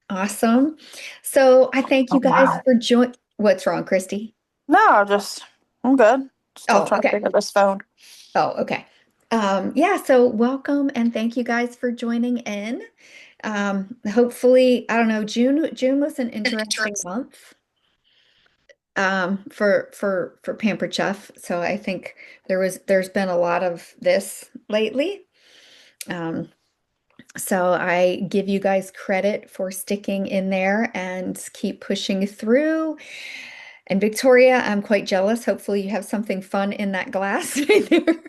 Awesome. So I thank Oh, you guys wow. for joining. What's wrong, Christy? No, I'm good. Still Oh, trying to okay. figure this phone. Oh, okay. Yeah, so welcome and thank you guys for joining in. Hopefully, I don't know, June was an interesting month for Pampered Chef. So I think there's been a lot of this lately. Um, so I give you guys credit for sticking in there and keep pushing through. And Victoria, I'm quite jealous. Hopefully you have something fun in that glass right there.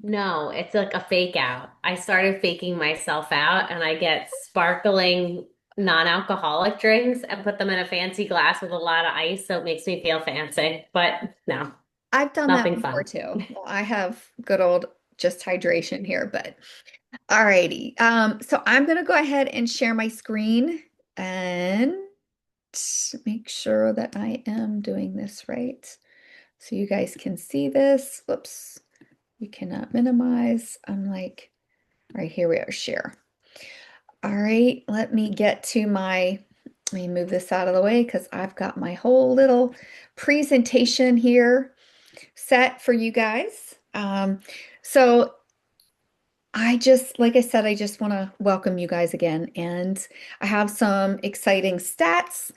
No, it's like a fake out. I started faking myself out and I get sparkling non-alcoholic drinks and put them in a fancy glass with a lot of ice, so it makes me feel fancy. But no, I've done that nothing before fun. too. Well, I have good old just hydration here, but alrighty. So I'm gonna go ahead and share my screen and make sure that I am doing this right. So you guys can see this. Whoops, you cannot minimize. I'm like, all right, here we are, share. All right, let me move this out of the way because I've got my whole little presentation here set for you guys. So like I said, I just want to welcome you guys again. And I have some exciting stats.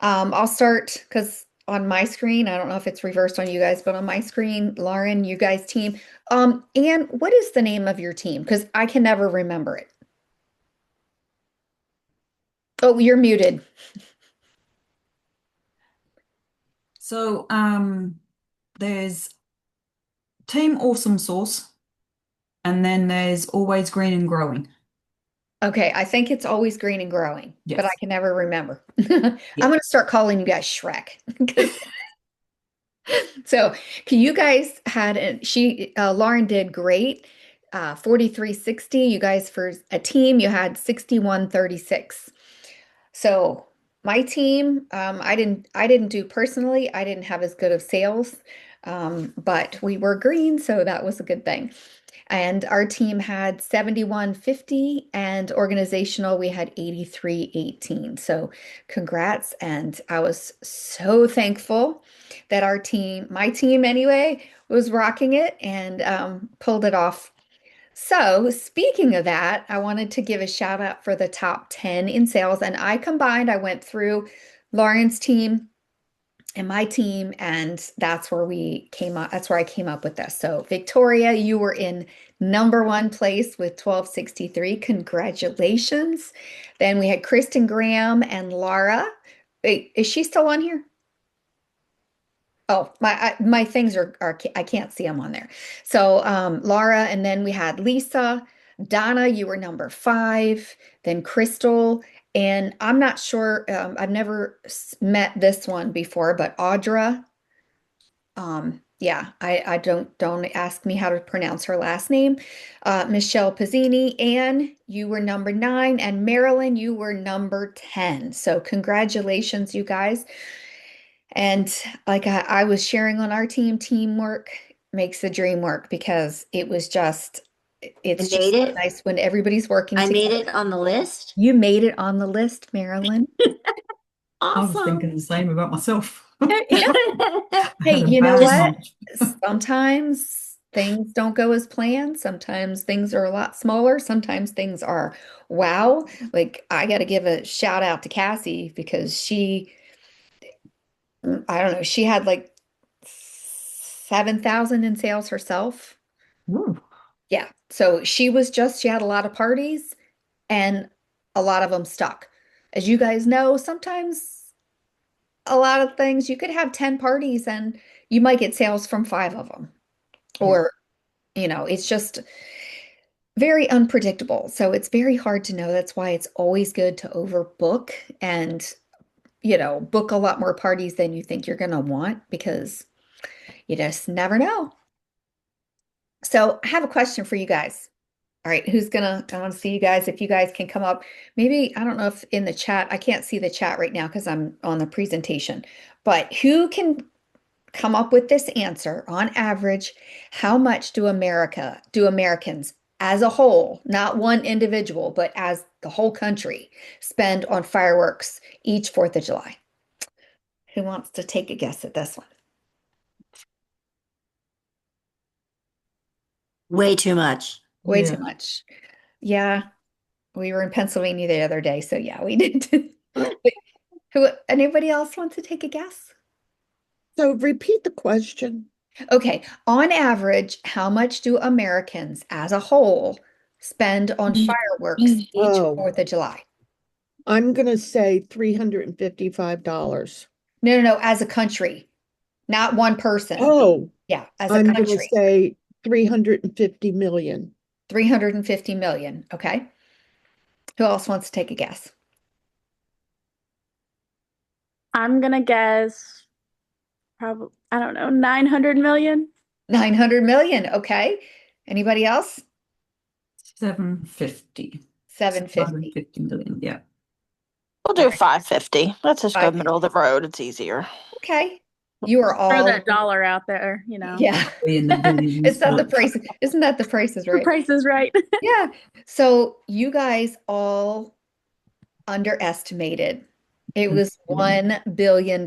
I'll start because on my screen, I don't know if it's reversed on you guys, but on my screen, Lauren, you guys team. Anne, what is the name of your team? Because I can never remember it. Oh, you're muted. So there's Team Awesome Sauce, and then there's Always Green and Growing. Okay, I think it's always green and growing, but I Yes. can never remember. I'm Yeah. gonna start calling you guys Shrek. 'Cause- So, you guys Lauren did great. 4360. You guys for a team, you had 6136. So my team, I didn't do personally, I didn't have as good of sales, but we were green, so that was a good thing. And our team had 7150 and organizational, we had 8318. So congrats. And I was so thankful that my team anyway, was rocking it and pulled it off. So, speaking of that, I wanted to give a shout out for the top 10 in sales. And I went through Lauren's team and my team, and that's where we came up. That's where I came up with this. So, Victoria, you were in number one place with 1263. Congratulations. Then we had Kristen Graham and Laura. Wait, is she still on here? Oh, my things are I can't see them on there. So Laura, and then we had Lisa, Donna, you were number five, then Crystal, and I'm not sure, I've never met this one before, but Audra, yeah, I don't ask me how to pronounce her last name. Michelle Pizzini, Anne, you were number nine, and Marilyn, you were number 10. So congratulations, you guys. And like I was sharing on our team, teamwork makes the dream work because I it's made just so it. nice when everybody's working I made together. it on the list. You made it on the list, Marilyn. I was thinking Awesome. the same about myself. Yeah. I Hey, had a you know bad Just what? month. Sometimes things don't go as planned. Sometimes things are a lot smaller. Sometimes things are wow. Like I got to give a shout out to Cassie because I don't know, she had like 7,000 in sales herself. Ooh. Yeah. So she had a lot of parties and a lot of them stuck. As you guys know, sometimes a lot of things you could have 10 parties and you might get sales from five of them. Yeah. Or, it's just very unpredictable. So it's very hard to know. That's why it's always good to overbook and, book a lot more parties than you think you're going to want because you just never know. So I have a question for you guys. All right, I want to see you guys if you guys can come up. Maybe, I don't know if in the chat, I can't see the chat right now because I'm on the presentation, but who can come up with this answer on average? How much do Americans as a whole, not one individual, but as the whole country, spend on fireworks each 4th of July? Who wants to take a guess at this one? Way too much. Way Yeah. too much. Yeah, we were in Pennsylvania the other day, so yeah, we did. Who, anybody else want to take a guess? So repeat the question. Okay, on average, how much do Americans as a whole spend on fireworks each Oh. 4th of July? I'm gonna say $355. No, as a country, not one person. Oh, Yeah, as a I'm gonna country, say 350 million. 350 million. Okay. Who else wants to take a guess? I'm gonna guess probably, I don't know, 900 million. 900 million. Okay. Anybody else? 750. 750. 750 million. Yeah. We'll do 550. Let's just go 550. middle of the road. It's easier. Okay. You are Throw all, that dollar out there, you know. yeah. Be in the billions, It's not the but- price. Isn't that the price is The right? price is right. Yeah. So you guys all underestimated. It was $1 billion.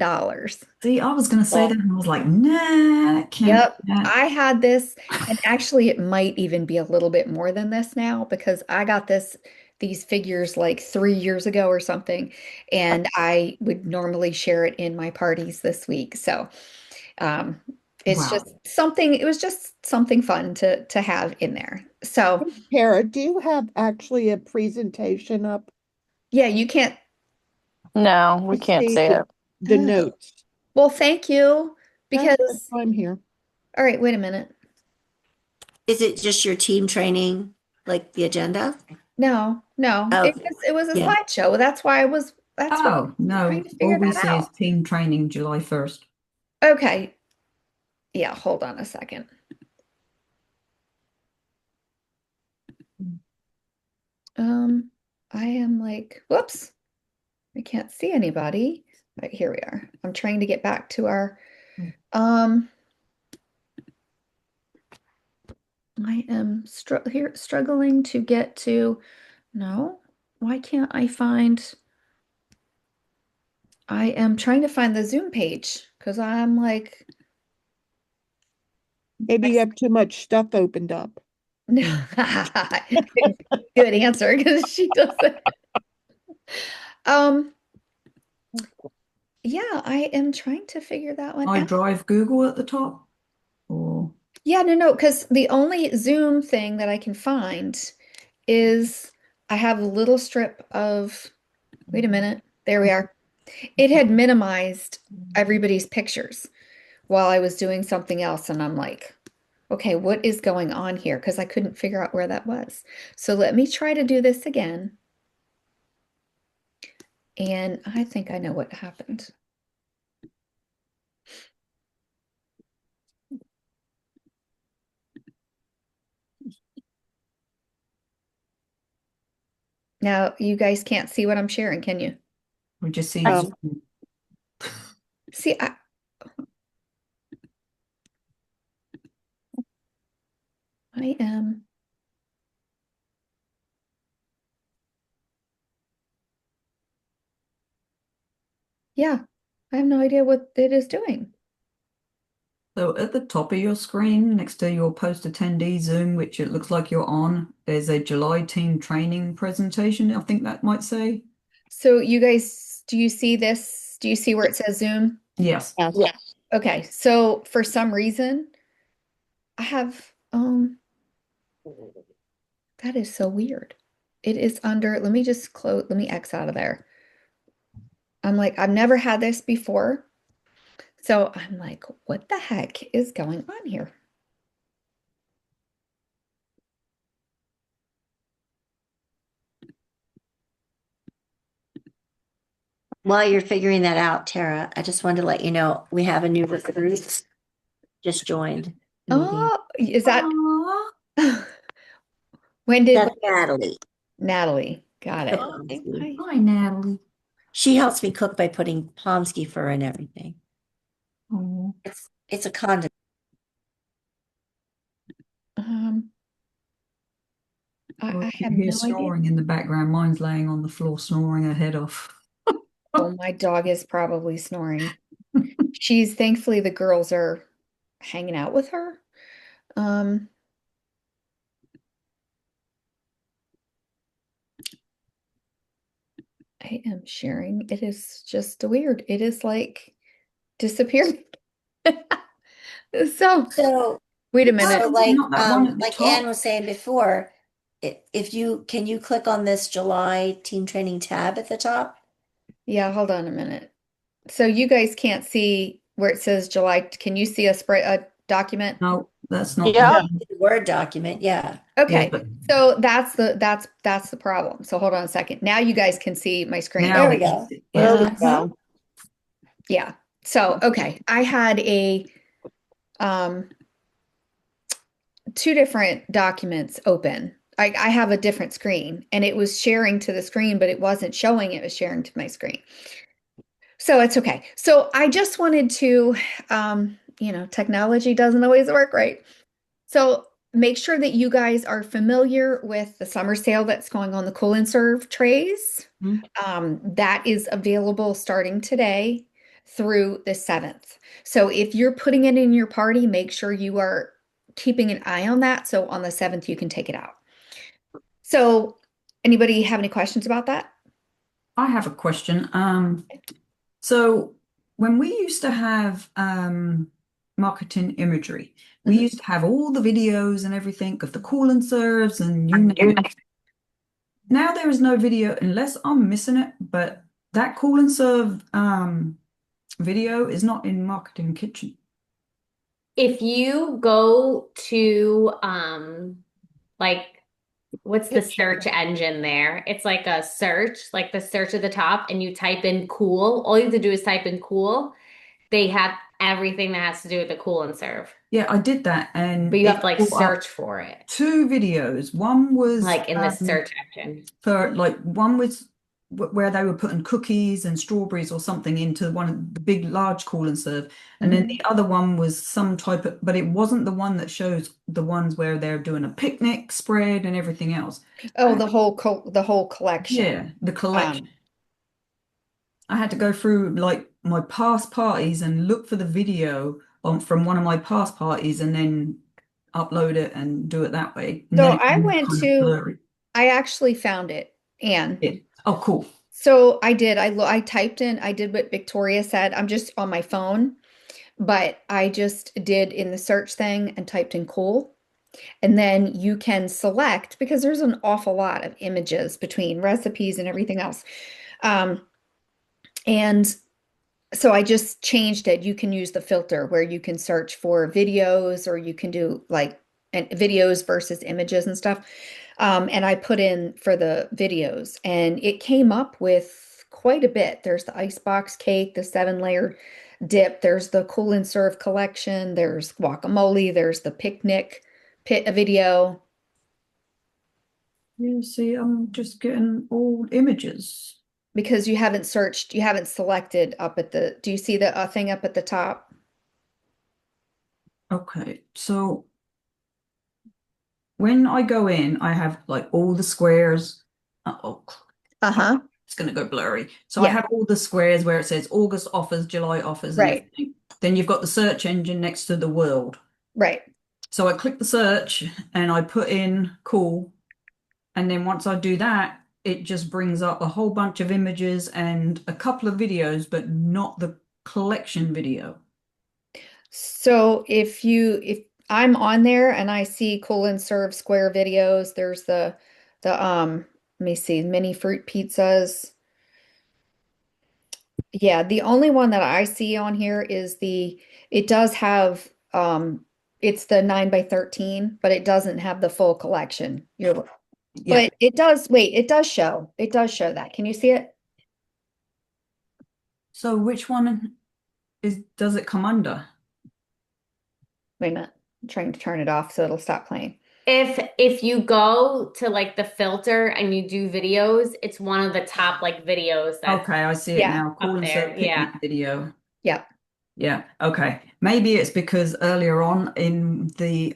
See, I was going to say that, and I was like, nah, that can't Yep. be that. I had this, and actually it might even be a little bit more than this now because I got these figures like 3 years ago or something, and I would normally share it in my parties this week. So it's Wow. just something, it was just something fun to have in there. So Tara, do you have actually a presentation up? yeah, you can't. No, we I can't see see it. The Oh. notes. Well, thank you. That's Because, why I'm here. all right, wait a minute. Is it just your team training, like the agenda? No, Oh, it was a yeah. slideshow. That's why that's why I Oh, was no. trying to All figure we that see is out. team training July 1st. Okay. Yeah, hold on a second. I am like, whoops, I can't see anybody. Right, here we are. I'm trying to get back to our, I am struggling to get to, no, why can't I find, I am trying to find the Zoom page because I'm like, Maybe you have too much stuff opened up. no, good answer because she doesn't. Um, yeah, I am trying to figure that one I out. drive Google at the top. Or Yeah, no, because the only Zoom thing that I can find is I have a little strip of, wait a minute, there we are. It had minimized everybody's pictures while I was doing something else, and I'm like, okay, what is going on here? Because I couldn't figure out where that was. So let me try to do this again. And I think I know what happened. Now, you guys can't see what I'm sharing, can you? we just see Um, Zoom. See, I am. Yeah, I have no idea what it is doing. So at the top of your screen, next to your post attendee Zoom, which it looks like you're on, there's a July team training presentation, I think that might say. So you guys, do you see this? Do you see where it says Zoom? Yes. yes. Okay, so for some reason, I have, that is so weird. It is under, let me just close, let me X out of there. I'm like, I've never had this before. So I'm like, what the heck is going on here? While you're figuring that out, Tara, I just wanted to let you know we have a new recruit just joined the meeting. Oh, is that Aw. when did That's Natalie. Natalie? Got it. Oh, thank Hi. Hi, Natalie. She helps me cook by putting Pomsky fur and everything. Oh. It's a condiment. Um, Oh, I if you have hear no idea. snoring in the background, mine's laying on the floor snoring her head off. Oh, my dog is probably snoring. She's thankfully the girls are hanging out with her. Um, I am sharing. It is just weird. It is like disappearing. So So, wait a Why minute. is it not that one at the like Anne top? was saying before, if you, can you click on this July team training tab at the top? Yeah, hold on a minute. So you guys can't see where it says July. Can you see a document? No, that's not Yeah. The Word document, yeah. Yeah, Okay. but So that's the problem. So hold on a second. Now you guys can see my screen. There now we we can go. see. There Yeah. we go. Yeah. So okay. I had a um two different documents open. I have a different screen and it was sharing to the screen, but it wasn't showing it was sharing to my screen. So it's okay. So I just wanted to, technology doesn't always work right. So make sure that you guys are familiar with the summer sale that's going on the Cool and Serve trays. Mhm. That is available starting today through the 7th. So if you're putting it in your party, make sure you are keeping an eye on that. So on the 7th, you can take it out. So anybody have any questions about that? I have a question. So when we used to have marketing imagery, we Mhm. used to have all the videos and everything of the cool and serves and you name it. Now there is no video unless I'm missing it, but that cool and serve video is not in marketing kitchen. If you go to like what's the search engine there? It's like a search, like the search at the top, and you type in cool. All you have to do is type in cool. They have everything that has to do with the cool and serve. Yeah, I did that and But you it have to like brought up search for it, two videos. One was like in the search engine. for like one was where they were putting cookies and strawberries or something into one of the big large cool and serve, and then the other one was some type of, but it wasn't the one that shows the ones where they're doing a picnic spread and everything else. Oh, the whole collection. Yeah, the Um, collection. I had to go through like my past parties and look for the video on from one of my past parties and then upload it and do it that way. And So then it I was went kind of to, blurry. I actually found it, Anne. Yeah. Oh, cool. So I did. I typed in. I did what Victoria said. I'm just on my phone, but I just did in the search thing and typed in cool. And then you can select because there's an awful lot of images between recipes and everything else. Um, and so I just changed it. You can use the filter where you can search for videos or you can do like videos versus images and stuff. And I put in for the videos and it came up with quite a bit. There's the icebox cake, the 7-layer dip, there's the cool and serve collection, there's guacamole, there's the picnic pit video. Yeah, see, I'm just getting old images. Because you haven't searched, you haven't selected up at the, do you see the thing up at the top? Okay, so when I go in, I have like all the squares. Oh, Uh-huh. it's going to go blurry. So I Yeah, have all the squares where it says August offers, July offers, and right, everything. Then you've got the search engine next to the world. right. So I click the search and I put in cool. And then once I do that, it just brings up a whole bunch of images and a couple of videos, but not the collection video. So if I'm on there and I see cool and serve square videos, there's the let me see, mini fruit pizzas. Yeah, the only one that I see on here is it does have it's the 9 by 13, but it doesn't have the full collection. Yeah. But it does, wait, it does show that. Can you see it? So which one does it come under? Wait a minute. I'm trying to turn it off so it'll stop playing. If you go to like the filter and you do videos, it's one of the top like videos that's Okay, I see it Yeah. now. Cool up and there. serve picnic Yeah. video. Yeah. Yeah, okay. Maybe it's because earlier on in the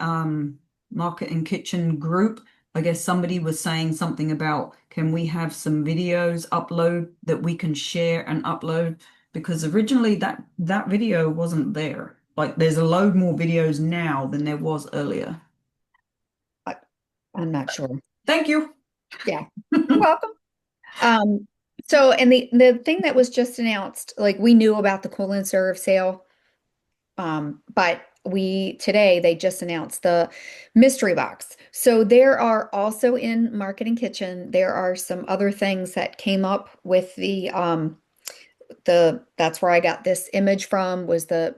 market and kitchen group, I guess somebody was saying something about, can we have some videos upload that we can share and upload? Because originally that video wasn't there. Like there's a load more videos now than there was earlier. I'm not sure. Thank you. Yeah, you're welcome. So, and the thing that was just announced, like we knew about the Cool and Serve sale, but today they just announced the mystery box. So there are also in Market and Kitchen, there are some other things that came up with that's where I got this image from, was the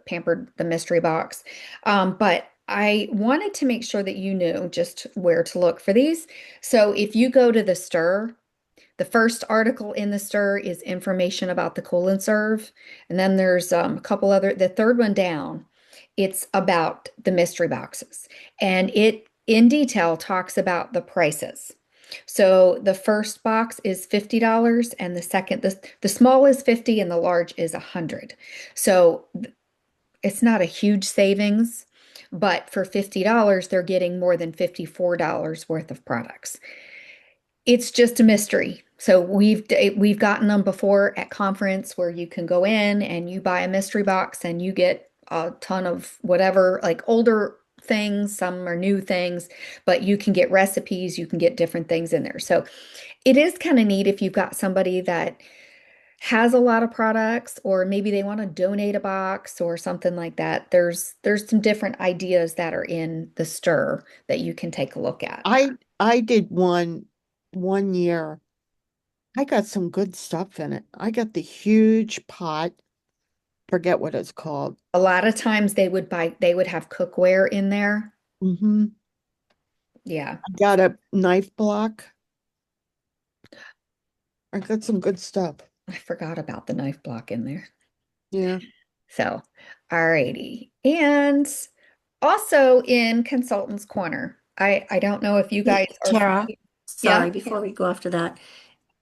mystery box. But I wanted to make sure that you knew just where to look for these. So if you go to the Stir, the first article in the Stir is information about the Cool and Serve. And then there's a couple other, the third one down, it's about the mystery boxes. And it in detail talks about the prices. So the first box is $50 and the small is 50 and the large is 100. So it's not a huge savings, but for $50 they're getting more than $54 worth of products. It's just a mystery. So we've gotten them before at conference where you can go in and you buy a mystery box and you get a ton of whatever, like older things, some are new things, but you can get recipes, you can get different things in there. So it is kind of neat if you've got somebody that has a lot of products, or maybe they want to donate a box or something like that. There's some different ideas that are in the Stir that you can take a look at. I did one year. I got some good stuff in it. I got the huge pot. Forget what it's called. A lot of times they would have cookware in there. Mm-hmm. Yeah. I got a knife block. I got some good stuff. I forgot about the knife block in there. Yeah. So, alrighty. And also in Consultant's Corner, I don't know if you guys are Tara, sorry, Yeah. before we go after that,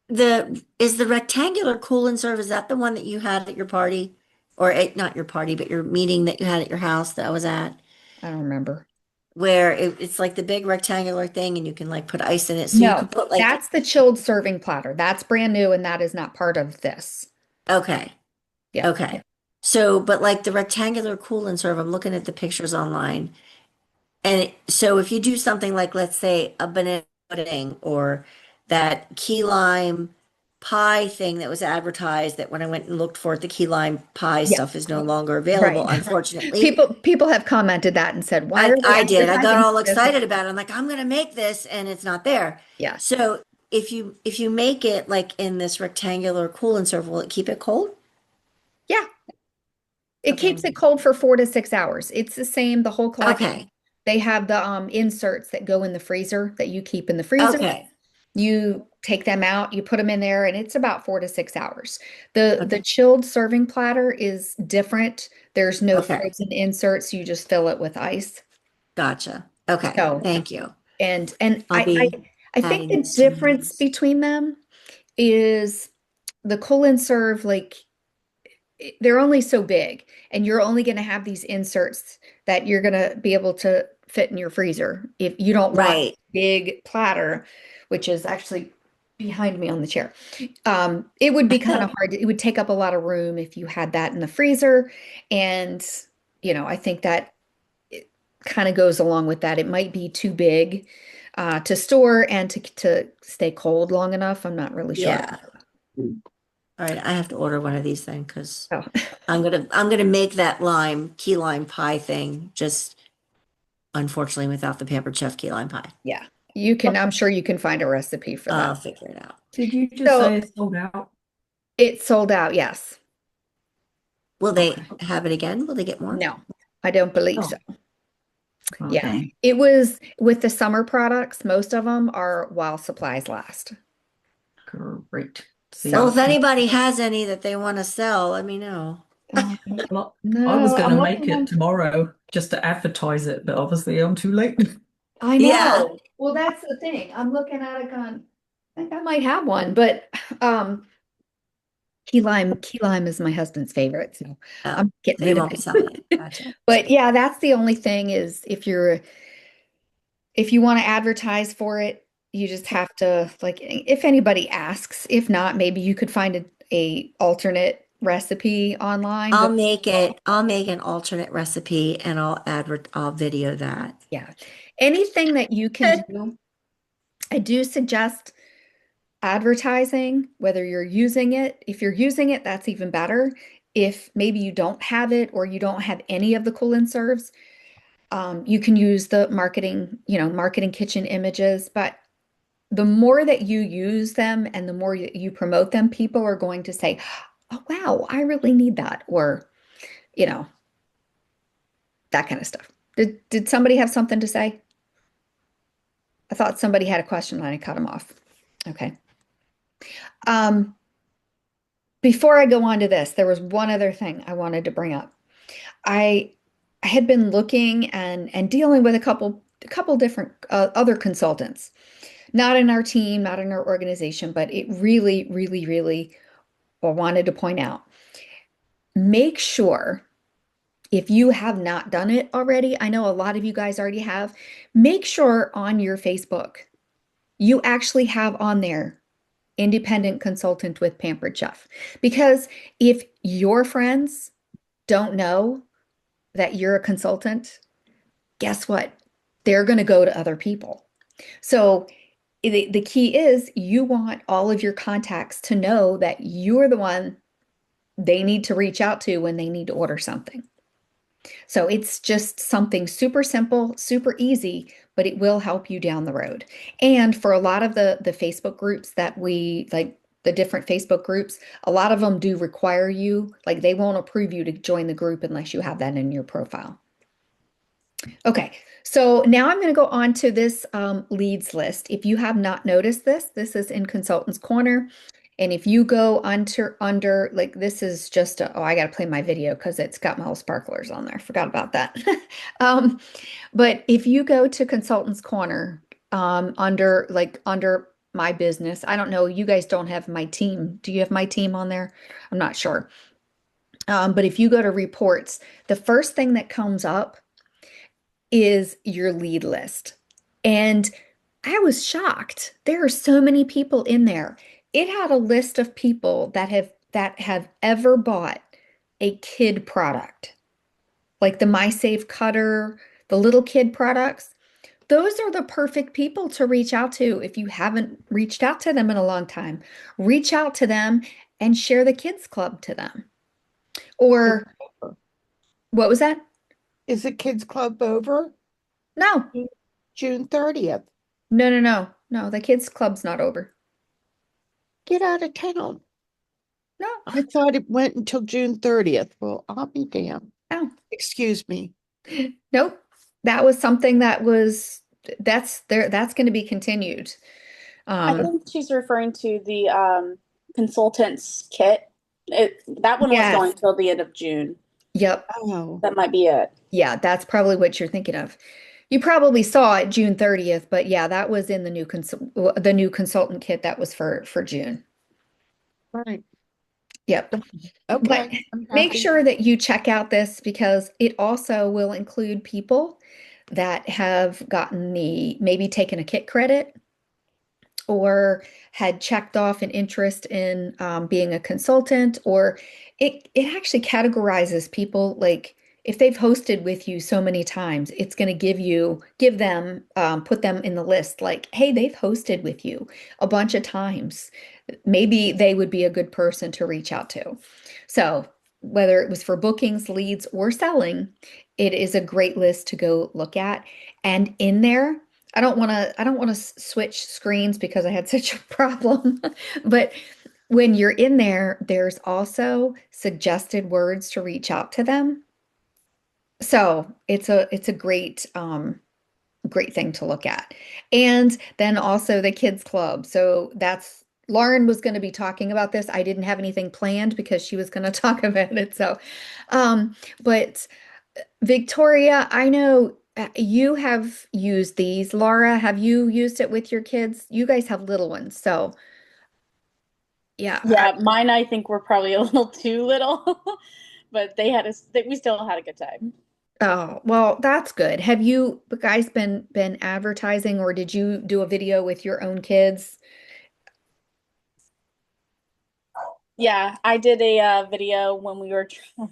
is the rectangular Cool and Serve, is that the one that you had at your party? Or not your party, but your meeting that you had at your house that I was at, I don't remember. where it's like the big rectangular thing and you can like put ice in it. So you No, could put like, that's the chilled serving platter. That's brand new and that is not part of this. okay, Yeah. okay. So, but like the rectangular Cool and Serve, I'm looking at the pictures online. And so if you do something like, let's say, a banana pudding or that key lime pie thing that was advertised, that when I went and looked for it, the key lime pie Yeah. stuff is no longer available, Right. unfortunately. People have commented that and said, why are they I did. I got advertising all this? excited about it. I'm like, I'm gonna make this, and it's not there. Yeah. So if you make it like in this rectangular Cool and Serve, will it keep it cold? Yeah. It Okay. keeps it cold for 4 to 6 hours. It's the same, the whole collection. Okay. They have the inserts that go in the freezer that you keep in the freezer. Okay. You take them out, you put them in there, and it's about 4 to 6 hours. Okay. The chilled serving platter is different. There's no Okay. frozen inserts. You just fill it with ice. Gotcha. Okay. So, Thank you. and I'll be I think adding the this to my difference list. between them is the Cool and Serve, like they're only so big, and you're only going to have these inserts that you're going to be able to fit in your freezer. If you don't want Right. big platter, which is actually behind me on the chair, it would be kind of hard. It would take up a lot of room if you had that in the freezer. And, I think that it kind of goes along with that. It might be too big to store and to stay cold long enough. I'm not really sure. Yeah. All right, I have to order one of these then because Oh. I'm gonna make that key lime pie thing, just unfortunately without the Pampered Chef key lime pie. Yeah, I'm sure you can find a recipe for I'll that. figure it out. Did you just So- say it's sold out? It's sold out, yes. Will they Okay. have it again? Will they get more? No, I don't believe Oh. so. Yeah. Okay. It was with the summer products, most of them are while supplies last. Great. Well, if anybody has any that they want to sell, let me know. Well, No, I was going to I'm make looking on- it tomorrow just to advertise it, but obviously I'm too late. I know. Yeah. Well, that's the thing. I'm looking at it going, I think I might have one, but key lime is my husband's favorite, so Oh, I'm getting They rid of won't be it. selling it. Gotcha. But yeah, that's the only thing is if you want to advertise for it, you just have to, like, if anybody asks, if not, maybe you could find a alternate recipe online. But I'll make an alternate recipe and I'll video that. yeah, anything that you can do, I do suggest advertising, whether you're using it. If you're using it, that's even better. If maybe you don't have it or you don't have any of the Cool and Serves, you can use the marketing, marketing kitchen images. But the more that you use them and the more you promote them, people are going to say, "Oh, wow, I really need that," or, you know, that kind of stuff. Did somebody have something to say? I thought somebody had a question and I cut them off. Okay. Um, Before I go on to this, there was one other thing I wanted to bring up. I I had been looking and dealing with a couple different other consultants, not in our team, not in our organization, but it really, really, really wanted to point out. Make sure if you have not done it already, I know a lot of you guys already have, make sure on your Facebook you actually have on there independent consultant with Pampered Chef. Because if your friends don't know that you're a consultant, guess what? They're going to go to other people. So the key is you want all of your contacts to know that you're the one they need to reach out to when they need to order something. So it's just something super simple, super easy, but it will help you down the road. And for a lot of the Facebook groups that we like, the different Facebook groups, a lot of them do require you, like they won't approve you to join the group unless you have that in your profile. Okay, so now I'm going to go on to this leads list. If you have not noticed this, this is in Consultants Corner. And if you go under like this is just oh, I got to play my video because it's got my little sparklers on there. Forgot about that. But if you go to Consultants Corner under my business, I don't know, you guys don't have my team. Do you have my team on there? I'm not sure. But if you go to reports, the first thing that comes up is your lead list. And I was shocked. There are so many people in there. It had a list of people that have ever bought a kid product, like the MySafe cutter, the little kid products. Those are the perfect people to reach out to if you haven't reached out to them in a long time. Reach out to them and share the kids club to them. Or what was that? Is the kids club over? No, June 30th. no, no, no, no. The kids club's not over. Get out of town. No, I thought it went until June 30th. Well, I'll be damned. no, Excuse me. nope. That was something that's there. That's going to be continued. I think she's referring to the consultants kit. That one was Yes. going till the end of June. Yep. Oh, That might be it. Yeah, that's probably what you're thinking of. You probably saw it June 30th, but yeah, that was in the new consultant kit that was for June. right. Yep. Okay. But I'm make happy. sure that you check out this because it also will include people that have gotten maybe taken a kit credit or had checked off an interest in being a consultant, or it actually categorizes people like if they've hosted with you so many times, it's going to give them, put them in the list like, hey, they've hosted with you a bunch of times. Maybe they would be a good person to reach out to. So whether it was for bookings, leads, or selling, it is a great list to go look at. And in there, I don't want to switch screens because I had such a problem. But when you're in there, there's also suggested words to reach out to them. So it's a great thing to look at. And then also the kids club. So that's Lauren was going to be talking about this. I didn't have anything planned because she was going to talk about it. So but Victoria, I know you have used these. Laura, have you used it with your kids? You guys have little ones, so yeah. Yeah, mine I think were probably a little too little, but we still had a good time. Oh, well, that's good. Have you guys been advertising, or did you do a video with your own kids? Yeah, I did a video when we were,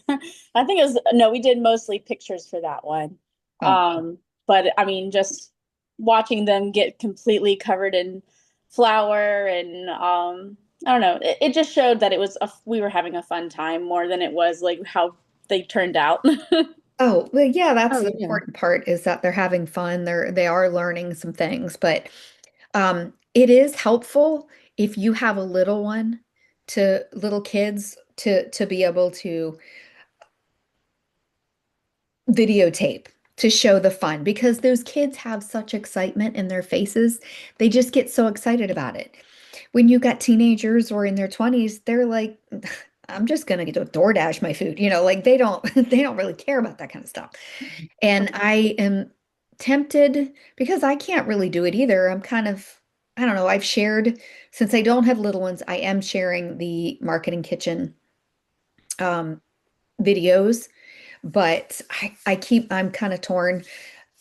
I think it was, no, we did mostly pictures for that one. Oh, But I mean, just watching them get completely covered in flour and I don't know, it just showed that we were having a fun time more than it was like how they turned out. oh, well, yeah, that's Oh, the yeah. important part is that they're having fun. They are learning some things, but it is helpful if you have a little one to little kids to be able to videotape to show the fun because those kids have such excitement in their faces. They just get so excited about it. When you got teenagers or in their 20s, they're like, I'm just gonna get to DoorDash my food. Like they don't they don't really care about that kind of stuff. And I am tempted because I can't really do it either. I'm kind of, I don't know, I've shared since I don't have little ones, I am sharing the marketing kitchen um videos, but I'm kind of torn.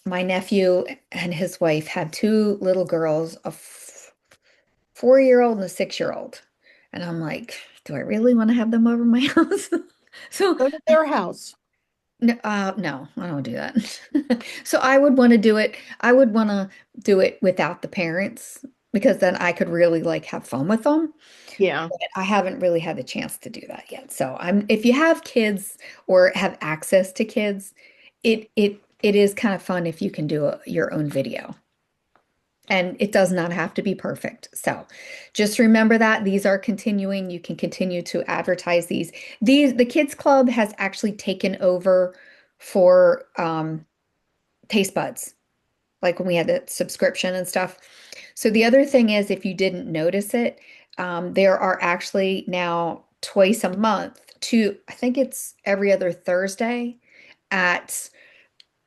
My nephew and his wife have two little girls, a 4-year-old and a 6-year-old. And I'm like, do I really want to have them over my house? So Go to their house. no, no, I don't do that. So I would want to do it. I would want to do it without the parents because then I could really like have fun with them. Yeah. But I haven't really had the chance to do that yet. So if you have kids or have access to kids, it is kind of fun if you can do your own video. And it does not have to be perfect. So just remember that these are continuing. You can continue to advertise these. The Kids Club has actually taken over for Taste Buds, like when we had the subscription and stuff. So the other thing is, if you didn't notice it, there are actually now twice a month, I think it's every other Thursday at,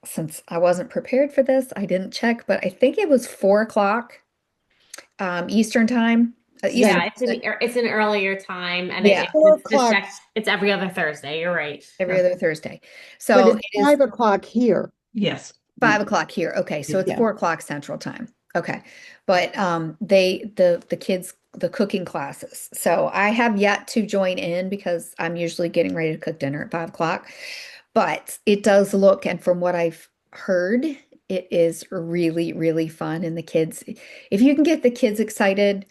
since I wasn't prepared for this, I didn't check, but I think it was 4 o'clock Eastern time. Eastern, Yeah, it's an earlier time, and yeah, Four it's just o'clock, it's every other Thursday. You're right. every other Thursday. but So it's it is 5 o'clock here. Yes. 5 o'clock here. Okay, so it's Yeah. 4 o'clock Central Time. Okay, but the kids the cooking classes. So I have yet to join in because I'm usually getting ready to cook dinner at 5 o'clock. But it does look, and from what I've heard, it is really, really fun. And the kids, if you can get the kids excited,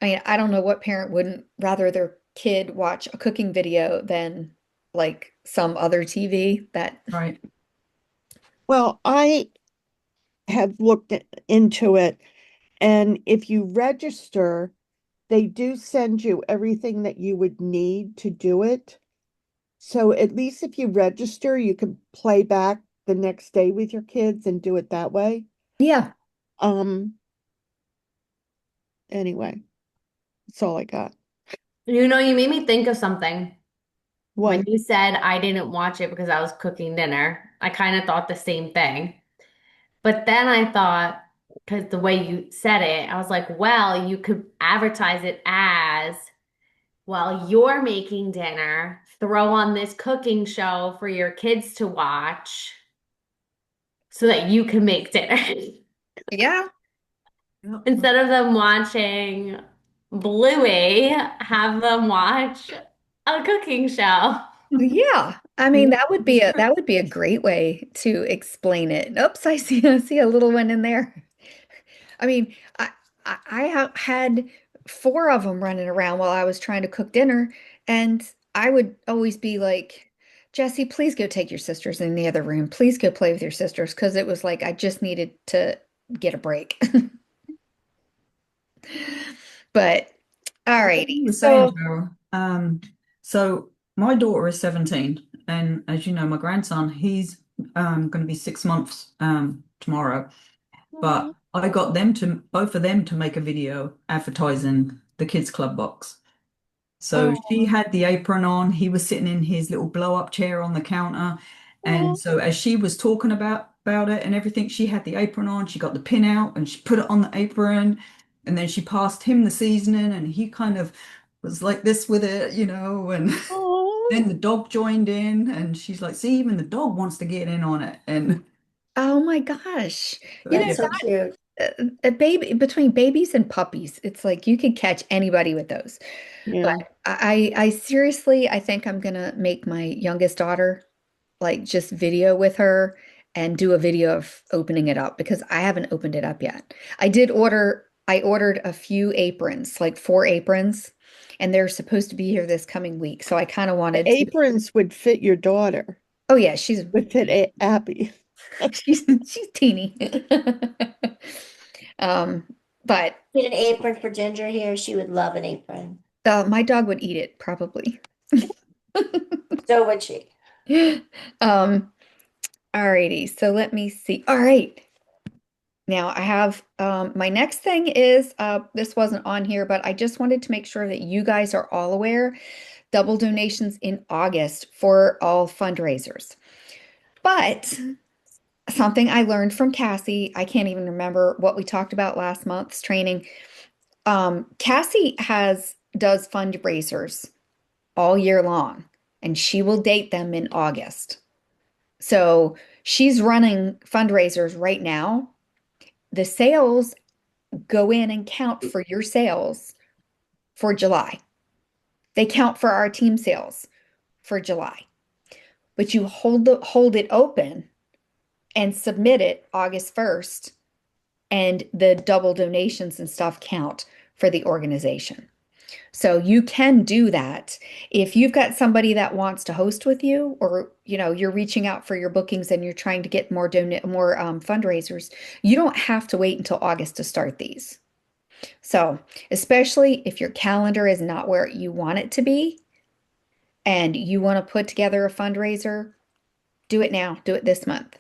I mean, I don't know what parent wouldn't rather their kid watch a cooking video than like some other TV that, Right. Well, I have looked into it, and if you register, they do send you everything that you would need to do it. So at least if you register, you can play back the next day with your kids and do it that way. yeah. Um, anyway, that's all I got. You know, you made me think of something. When What? you said I didn't watch it because I was cooking dinner, I kind of thought the same thing. But then I thought, because the way you said it, I was like, well, you could advertise it as, while you're making dinner, throw on this cooking show for your kids to watch so that you can make dinner. Yeah. Instead of them watching Bluey, have them watch a cooking show. Yeah. I mean, that would be a great way to explain it. Oops, I see a little one in there. I mean, I have had four of them running around while I was trying to cook dinner, and I would always be like, Jesse, please go take your sisters in the other room. Please go play with your sisters, because it was like I just needed to get a break. But all Like you righty. were saying, So Cheryl, so my daughter is 17, and as you know, my grandson, he's going to be 6 months tomorrow. But I got both of them to make a video advertising the Kids Club box. So she Oh, had the apron on, he was sitting in his little blow-up chair on the counter. And oh, so as she was talking about it and everything, she had the apron on, she got the pin out and she put it on the apron, and then she passed him the seasoning and he kind of was like this with it, and oh. then the dog joined in, and she's like, see, even the dog wants to get in on it. And Oh my gosh. You know, That's so cute. a baby between babies and puppies, it's like you could catch anybody with those. But Yeah. I seriously, I think I'm gonna make my youngest daughter like just video with her and do a video of opening it up because I haven't opened it up yet. I ordered a few aprons, like 4 aprons, and they're supposed to be here this coming week. So I kind of The wanted to, aprons would fit your daughter, oh yeah, she's would fit Abby. she's teeny. Um, but Get an apron for Ginger here. She would love an apron. my dog would eat it probably. So would she. Um, alrighty, so let me see. All right. Now I have my next thing is this wasn't on here, but I just wanted to make sure that you guys are all aware, double donations in August for all fundraisers. But something I learned from Cassie, I can't even remember what we talked about last month's training. Cassie does fundraisers all year long, and she will date them in August. So she's running fundraisers right now. The sales go in and count for your sales for July. They count for our team sales for July. But you hold it open and submit it August 1st, and the double donations and stuff count for the organization. So you can do that. If you've got somebody that wants to host with you, or you're reaching out for your bookings and you're trying to get more fundraisers, you don't have to wait until August to start these. So, especially if your calendar is not where you want it to be and you want to put together a fundraiser, do it now. Do it this month.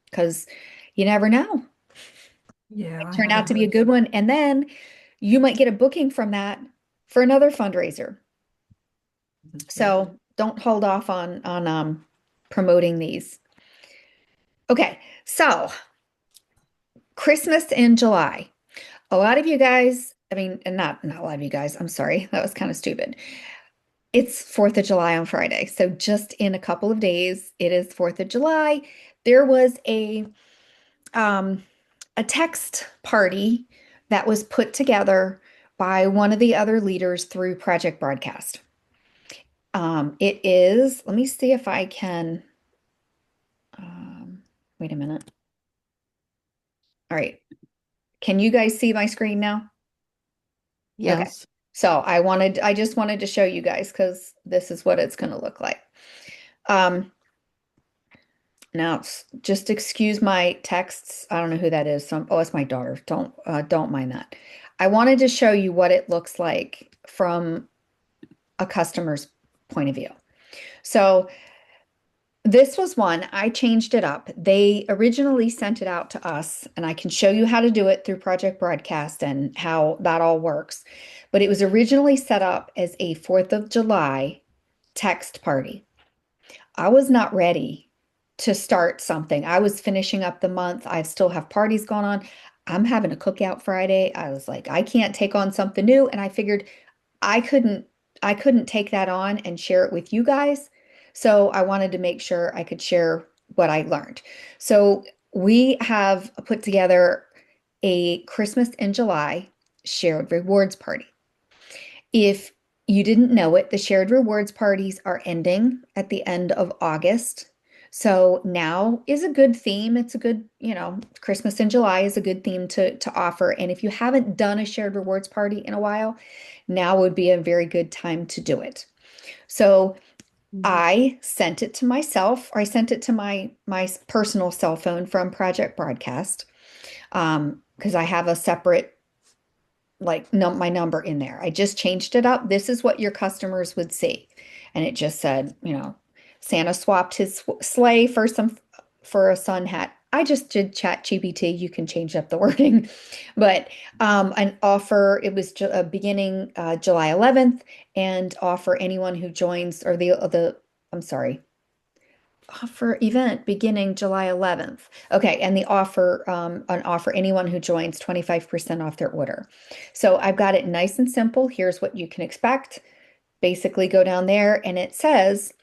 Because you never know. yeah, It turned out to be a good one. And then you might get a booking from that for another fundraiser. So don't hold off on promoting these. Okay, so Christmas in July. A lot of you guys, I mean, and not a lot of you guys, I'm sorry, that was kind of stupid. It's 4th of July on Friday. So just in a couple of days, it is 4th of July. There was a text party that was put together by one of the other leaders through Project Broadcast. It is, let me see if I can, wait a minute. All right. Can you guys see my screen now? Yes. So I just wanted to show you guys because this is what it's going to look like. Now just excuse my texts. I don't know who that is. Oh, it's my daughter. Don't mind that. I wanted to show you what it looks like from a customer's point of view. So this was one, I changed it up. They originally sent it out to us, and I can show you how to do it through Project Broadcast and how that all works. But it was originally set up as a 4th of July text party. I was not ready to start something. I was finishing up the month. I still have parties going on. I'm having a cookout Friday. I was like, I can't take on something new. And I figured I couldn't take that on and share it with you guys. So I wanted to make sure I could share what I learned. So we have put together a Christmas in July shared rewards party. If you didn't know it, the shared rewards parties are ending at the end of August. So now is a good theme. It's a good, Christmas in July is a good theme to offer. And if you haven't done a shared rewards party in a while, now would be a very good time to do it. So I sent it to myself, or I sent it to my personal cell phone from Project Broadcast, because I have a separate my number in there. I just changed it up. This is what your customers would see, and it just said, Santa swapped his sleigh for a sun hat. I just did ChatGPT. You can change up the wording, but an offer. It was beginning July 11th, and offer anyone who joins, or I'm sorry, offer event beginning July 11th. Okay, and the offer an offer anyone who joins 25% off their order. So I've got it nice and simple. Here's what you can expect. basically go down there and it says,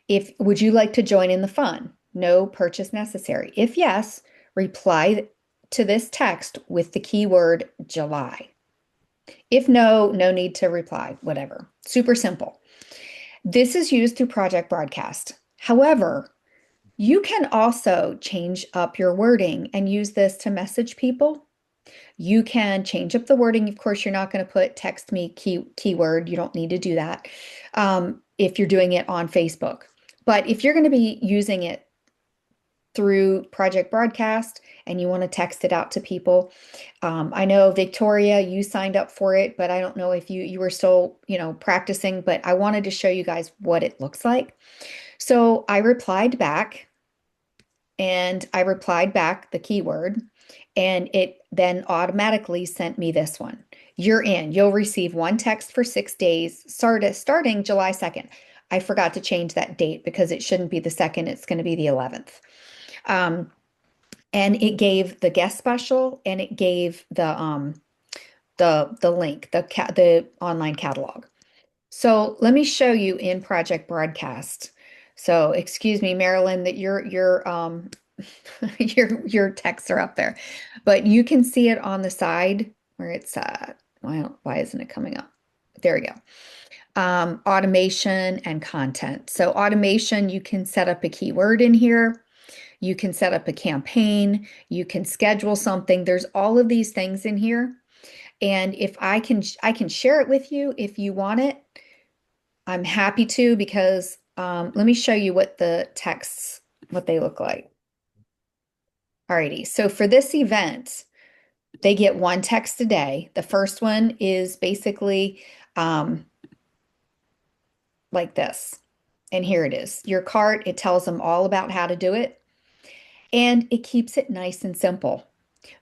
if would you like to join in the fun? No purchase necessary. If yes, reply to this text with the keyword July. If no, no need to reply, whatever. Super simple. This is used through Project Broadcast. However, you can also change up your wording and use this to message people. You can change up the wording. Of course, you're not going to put text me keyword. You don't need to do that if you're doing it on Facebook. But if you're going to be using it through Project Broadcast and you want to text it out to people, I know Victoria, you signed up for it, but I don't know if you were still, practicing, but I wanted to show you guys what it looks like. So I replied back the keyword, and it then automatically sent me this one. You're in. You'll receive one text for 6 days, starting July 2nd. I forgot to change that date because it shouldn't be the 2nd. It's going to be the 11th. And it gave the guest special, and it gave the link, the online catalog. So let me show you in Project Broadcast. So excuse me, Marilyn, that your your texts are up there, but you can see it on the side where it's why isn't it coming up? There we go. Automation and content. So automation, you can set up a keyword in here. You can set up a campaign. You can schedule something. There's all of these things in here. And if I can share it with you if you want it. I'm happy to, because let me show you what the texts, what they look like. Alrighty, so for this event, they get one text a day. The first one is basically like this. And here it is. Your cart, it tells them all about how to do it. And it keeps it nice and simple.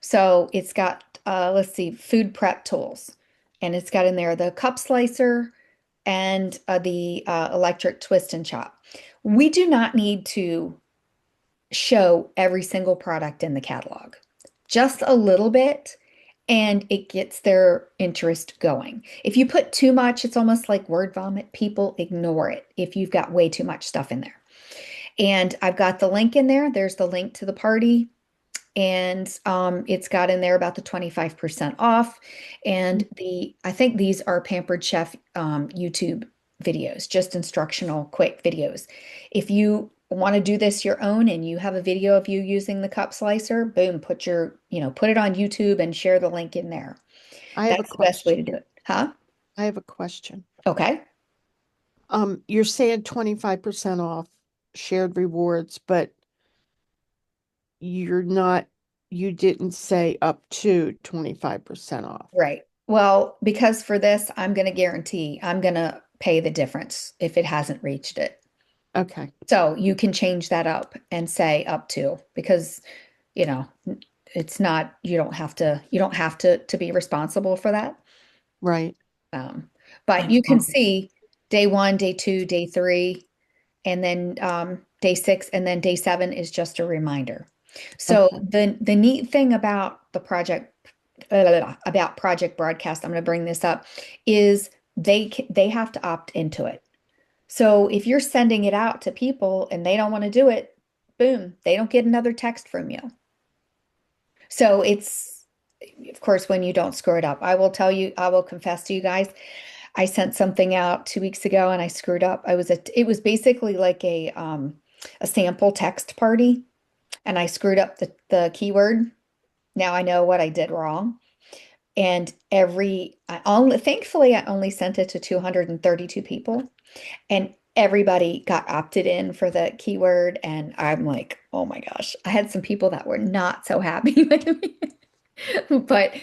So it's got, let's see, food prep tools. And it's got in there the cup slicer and the electric twist and chop. We do not need to show every single product in the catalog, just a little bit, and it gets their interest going. If you put too much, it's almost like word vomit. People ignore it if you've got way too much stuff in there. And I've got the link in there. There's the link to the party. And it's got in there about the 25% off. And I think these are Pampered Chef YouTube videos, just instructional, quick videos. If you want to do this your own and you have a video of you using the cup slicer, boom, put it on YouTube and share the link in there. That's the best way to do it. Huh? I have a question. Okay. You're saying 25% off shared rewards, but you didn't say up to 25% off. Right. Well, because for this, I'm going to pay the difference if it hasn't reached it. Okay. So you can change that up and say up to, because, it's not, you don't have to be responsible for that. Right. But you can see day 1, day 2, day 3, and then day 6, and then day 7 is just a reminder. So the neat thing about Project Broadcast, I'm going to bring this up, is they have to opt into it. So if you're sending it out to people and they don't want to do it, boom, they don't get another text from you. So it's, of course, when you don't screw it up. I will confess to you guys, I sent something out 2 weeks ago and I screwed up. It was basically like a sample text party, and I screwed up the keyword. Now I know what I did wrong. And thankfully, I only sent it to 232 people, and everybody got opted in for the keyword. And I'm like, oh my gosh, I had some people that were not so happy with me. But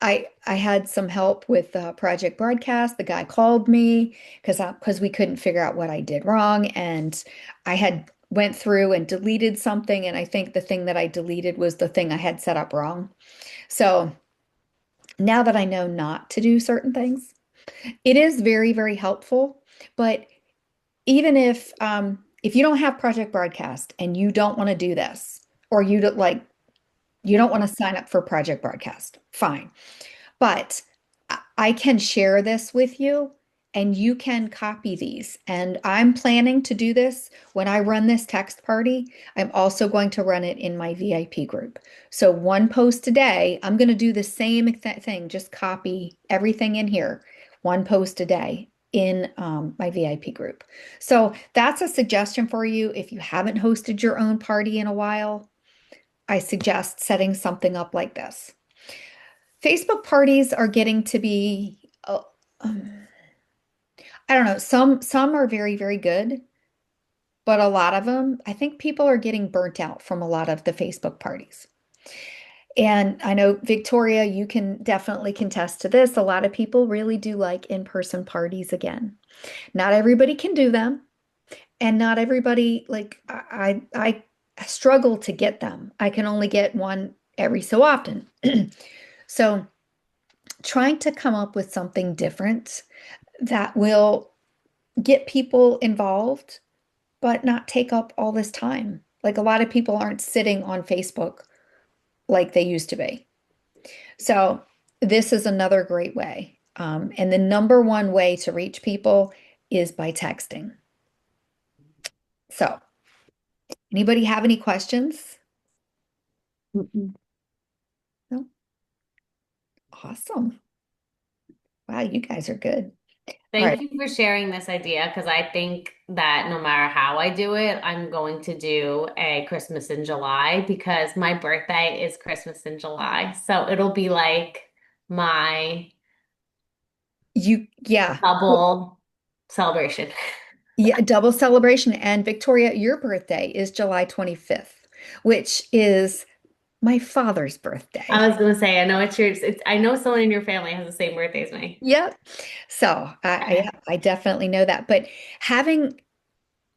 I had some help with Project Broadcast. The guy called me because we couldn't figure out what I did wrong, and I had went through and deleted something, and I think the thing that I deleted was the thing I had set up wrong. So now that I know not to do certain things, it is very, very helpful. But even if you don't have Project Broadcast and you don't want to do this, or you don't want to sign up for Project Broadcast, fine. But I can share this with you and you can copy these. And I'm planning to do this when I run this text party. I'm also going to run it in my VIP group. So one post a day, I'm going to do the same thing, just copy everything in here, one post a day in my VIP group. So that's a suggestion for you. If you haven't hosted your own party in a while, I suggest setting something up like this. Facebook parties are getting to be, I don't know, some are very, very good, but a lot of them, I think people are getting burnt out from a lot of the Facebook parties. And I know, Victoria, you can definitely contest to this. A lot of people really do like in-person parties again. Not everybody can do them, and not everybody, like I struggle to get them. I can only get one every so often. So trying to come up with something different that will get people involved, but not take up all this time. Like a lot of people aren't sitting on Facebook like they used to be. So this is another great way. And the number one way to reach people is by texting. So anybody have any questions? Mm-mm. No? Awesome. Wow, you guys are good. All Thank right. you for sharing this idea because I think that no matter how I do it, I'm going to do a Christmas in July because my birthday is Christmas in July. So it'll be like my Yeah. double celebration. Yeah, double celebration. And Victoria, your birthday is July 25th, which is my father's I birthday. was gonna say, I know it's yours. I know someone in your family has the same birthday as me. Yep. So I definitely know that. But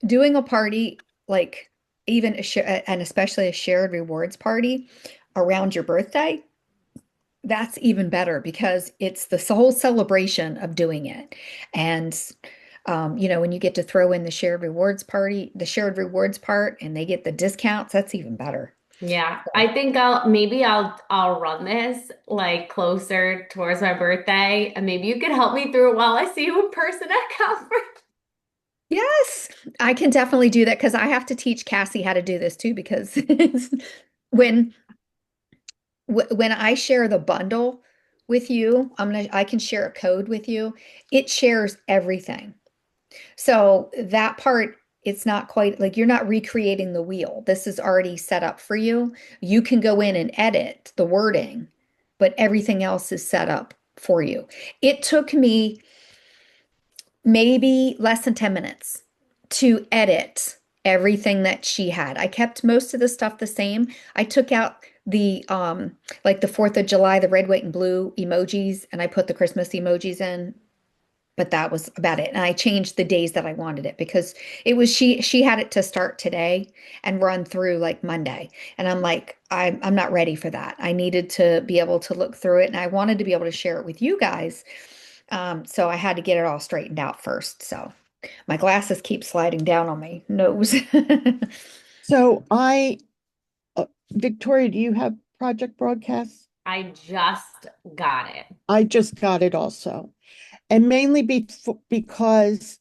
doing a party, like even and especially a shared rewards party around your birthday, that's even better because it's the whole celebration of doing it. And when you get to throw in the shared rewards party, the shared rewards part, and they get the discounts, that's even better. Yeah, So, I think I'll run this like closer towards my birthday, and maybe you could help me through it while I see you in person at conference. yes, I can definitely do that because I have to teach Cassie how to do this too because when when I share the bundle with you, I can share a code with you. It shares everything. So that part, it's not quite like you're not recreating the wheel. This is already set up for you. You can go in and edit the wording, but everything else is set up for you. It took me maybe less than 10 minutes to edit everything that she had. I kept most of the stuff the same. I took out the like the 4th of July, the red, white, and blue emojis, and I put the Christmas emojis in, but that was about it. And I changed the days that I wanted it because it was she had it to start today and run through like Monday. And I'm like, I'm not ready for that. I needed to be able to look through it and I wanted to be able to share it with you guys. So I had to get it all straightened out first. So my glasses keep sliding down on my nose. So Victoria, do you have Project Broadcast? I just got it. I just got it also. And mainly because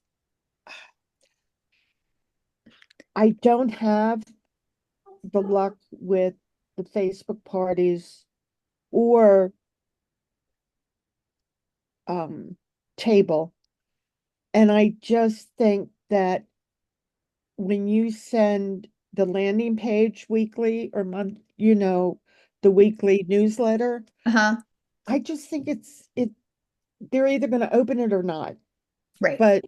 I don't have the luck with the Facebook parties or table. And I just think that when you send the landing page weekly or month, the weekly newsletter, Uh-huh. I just think they're either going to open it or not. Right. But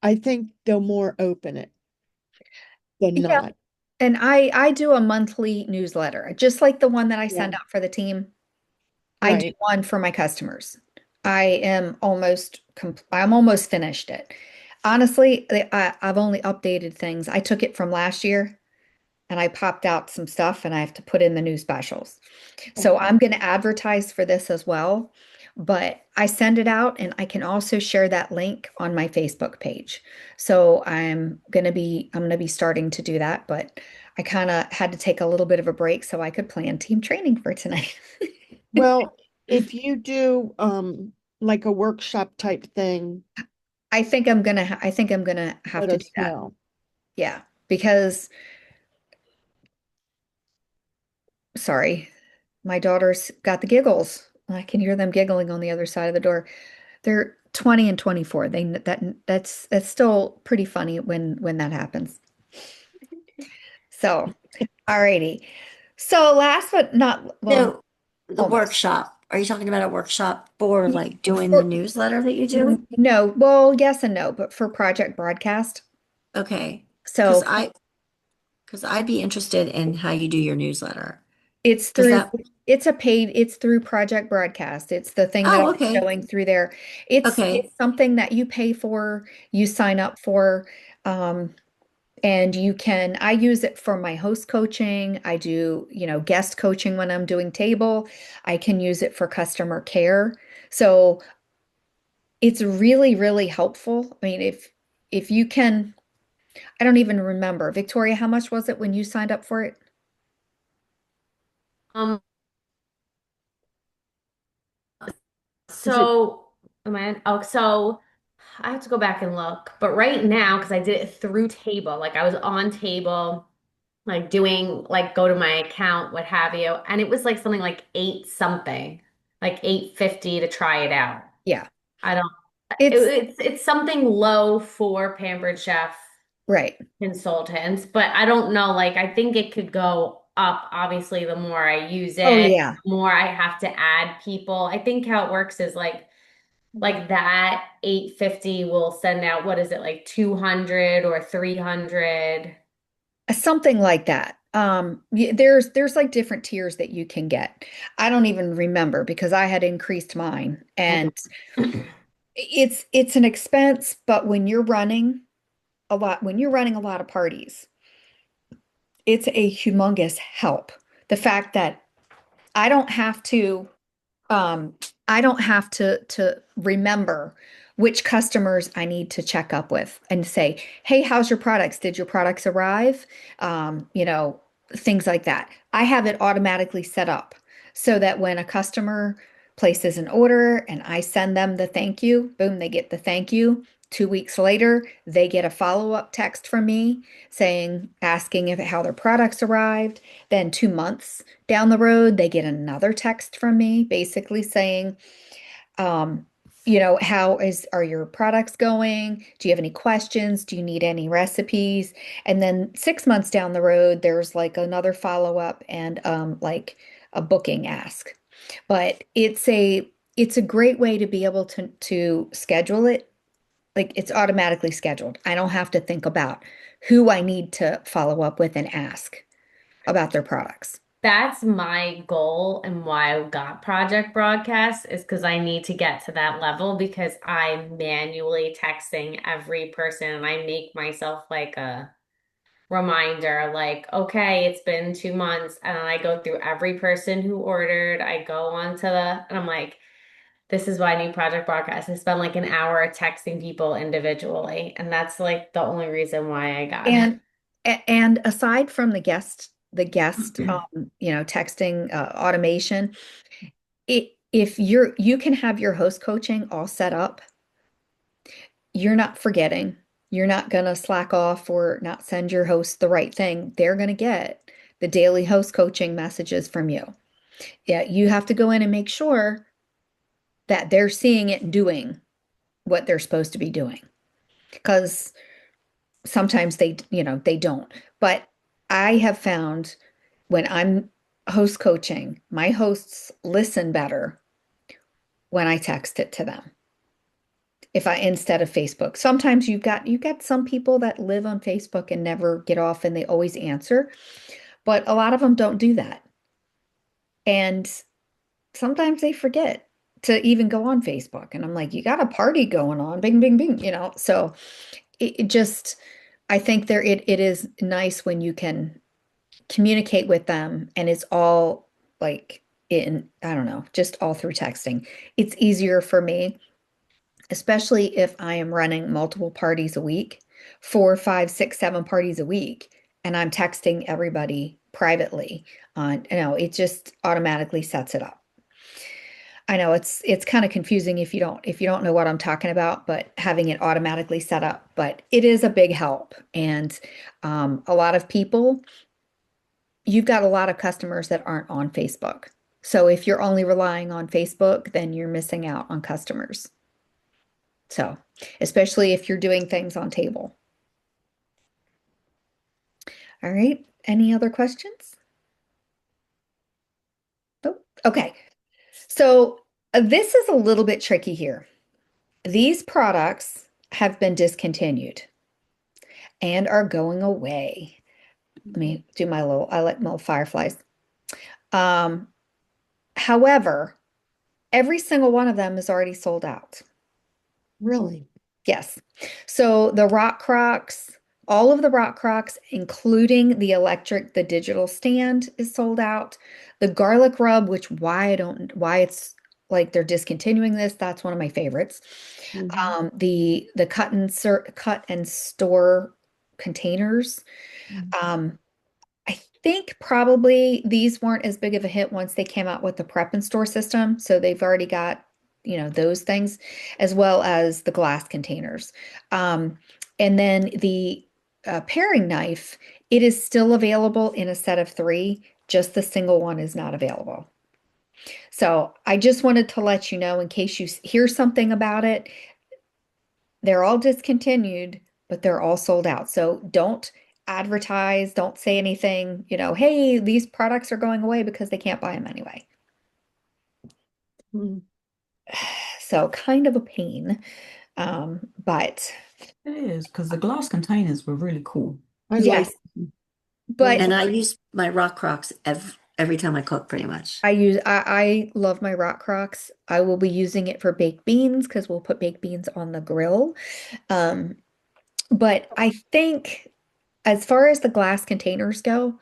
I think they'll more open it than Yeah. not. And I do a monthly newsletter, just like the one that I send Yeah. out for the team. I do Right. one for my customers. I'm almost finished it. Honestly, I've only updated things. I took it from last year and I popped out some stuff and I have to put in the new specials. So Okay. I'm going to advertise for this as well, but I send it out and I can also share that link on my Facebook page. So I'm going to be starting to do that, but I kind of had to take a little bit of a break so I could plan team training for tonight. Well, if you do like a workshop type thing, I think I'm gonna have Let to do us that. know. Yeah, because sorry, my daughter's got the giggles. I can hear them giggling on the other side of the door. They're 20 and 24. That's still pretty funny when that happens. So, alrighty. So last but not, well, So the almost. workshop, are you talking about a workshop for like doing the For- newsletter that you do? no, well, yes and no, but for Project Broadcast. Okay. Because So because I'd be interested in how you do your newsletter. it's Because through that, it's through Project Broadcast. It's the thing that oh, I'm okay. showing through there. It's Okay. something that you pay for, you sign up for, and I use it for my host coaching. I do, guest coaching when I'm doing table. I can use it for customer care. So it's really, really helpful. I mean, if you can, I don't even remember. Victoria, how much was it when you signed up for it? Um, Is it, so am I, oh, so I have to go back and look, but right now, because I did it through Table, like I was on Table, like doing like go to my account, what have you, and it was like something like eight something, like 850 to try it out. Yeah. I don't, It's it's something low for Pampered Chef right. consultants, but I don't know, like I think it could go up, obviously, the more I use Oh it, yeah. the more I have to add people. I think how it works is like that 850 will send out, what is it, like 200 or 300? Something like that. There's like different tiers that you can get. I don't even remember because I had increased mine, and it's an expense, but when you're running a lot of parties, it's a humongous help. The fact that I don't have to um, I don't have to remember which customers I need to check up with and say, "Hey, how's your products? Did your products arrive?" Things like that. I have it automatically set up so that when a customer places an order and I send them the thank you, boom, they get the thank you. 2 weeks later, they get a follow-up text from me asking if how their products arrived. Then 2 months down the road, they get another text from me basically saying, um, are your products going? Do you have any questions? Do you need any recipes? And then 6 months down the road, there's like another follow-up and like a booking ask. But it's a great way to be able to schedule it. Like it's automatically scheduled. I don't have to think about who I need to follow up with and ask about their products. That's my goal and why I got Project Broadcast is because I need to get to that level because I'm manually texting every person and I make myself like a reminder, like, okay, it's been 2 months, and then I go through every person who ordered. I go on to and I'm like, this is why I need Project Broadcast. I spend like an hour texting people individually, and that's like the only reason why I got it. And and aside from the guest texting automation, if you can have your host coaching all set up, you're not forgetting. You're not going to slack off or not send your host the right thing. They're going to get the daily host coaching messages from you. Yeah, you have to go in and make sure that they're seeing it and doing what they're supposed to be doing because sometimes they don't. But I have found when I'm host coaching, my hosts listen better when I text it to them. If I instead of Facebook. Sometimes you got some people that live on Facebook and never get off and they always answer, but a lot of them don't do that. And sometimes they forget to even go on Facebook. And I'm like, you got a party going on, bing, bing, bing. So it just I think it is nice when you can communicate with them and it's all like I don't know, just all through texting. It's easier for me, especially if I am running multiple parties a week, 4, 5, 6, 7 parties a week, and I'm texting everybody privately it just automatically sets it up. I know it's kind of confusing if you don't know what I'm talking about, but having it automatically set up, but it is a big help. And a lot of people, you've got a lot of customers that aren't on Facebook. So if you're only relying on Facebook, then you're missing out on customers. So, especially if you're doing things on table. All right. Any other questions? Oh, okay. So this is a little bit tricky here. These products have been discontinued and are going away. Let me do I like my little fireflies. Um, However, every single one of them is already sold out. Really? Yes. So the Rock Crocs, all of the Rock Crocs, including the digital stand is sold out. The garlic rub, which why it's like they're discontinuing this, that's one of my favorites. Mhm. The cut and store containers. Mhm. I think probably these weren't as big of a hit once they came out with the prep and store system. So they've already got, those things as well as the glass containers. Um, and then the paring knife, it is still available in a set of three, just the single one is not available. So I just wanted to let you know in case you hear something about it, they're all discontinued, but they're all sold out. So don't advertise, don't say anything, hey, these products are going away because they can't buy them anyway. Mhm. So kind of a pain. But It is because the glass containers were really cool. I like yes, them. but And I use my Rock Crocs every time I cook, pretty much. I love my Rock Crocs. I will be using it for baked beans because we'll put baked beans on the grill. Um, but I think as far as the glass containers go,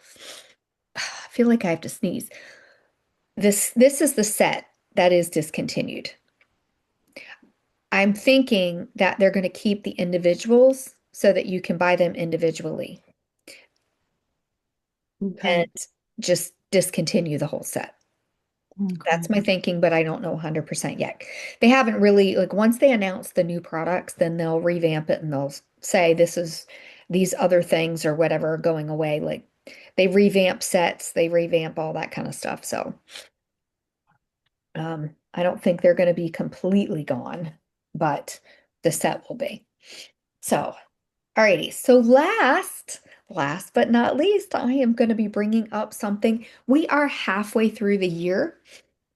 I feel like I have to sneeze. This is the set that is discontinued. I'm thinking that they're going to keep the individuals so that you can buy them individually Okay. and just discontinue the whole set. That's Okay. my thinking, but I don't know 100% yet. They haven't really, like, once they announce the new products, then they'll revamp it and they'll say these other things or whatever are going away. Like they revamp sets, they revamp all that kind of stuff. So I don't think they're going to be completely gone, but the set will be. So, alrighty. So last but not least, I am going to be bringing up something. We are halfway through the year.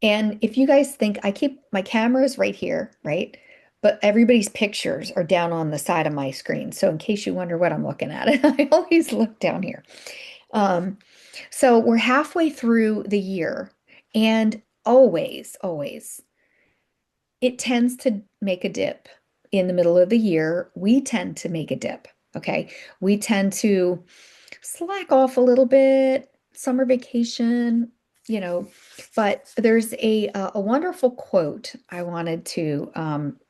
And if you guys think I keep my cameras right here, right? But everybody's pictures are down on the side of my screen. So in case you wonder what I'm looking at, I always look down here. Um, so we're halfway through the year, and always, it tends to make a dip in the middle of the year. We tend to make a dip. Okay. We tend to slack off a little bit, summer vacation, but there's a wonderful quote I wanted to